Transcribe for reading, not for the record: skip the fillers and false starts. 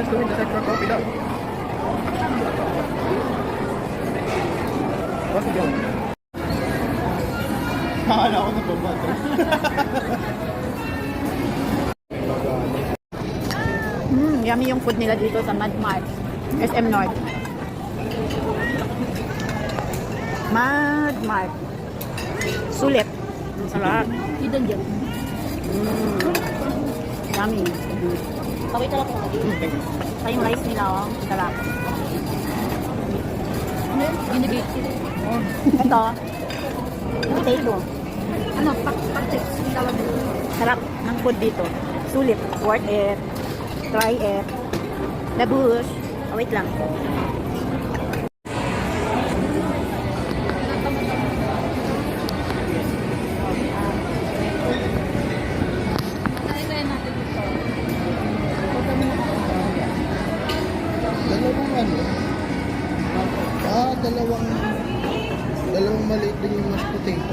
Let's go in the sector coffee daw. What's the deal? Nakala ko na babato. Yummy yung food nila dito sa Mad Mart. SM North. Mad Mart. Sulit. Ang sarap. Hidden gem. Yummy. Kaway talaga ako. Sa yung rice nila, oh. Sarap. Ano yun? Ginigate. Ito. Potato. Ano? Pak-tips. Tawag dito. Sarap ng food dito. Sulit. Worth it. Try it. Labush. Oh, wait lang. Nakikaya natin dito. Dalawang ano? Dalawang maliit din yung mashed potato.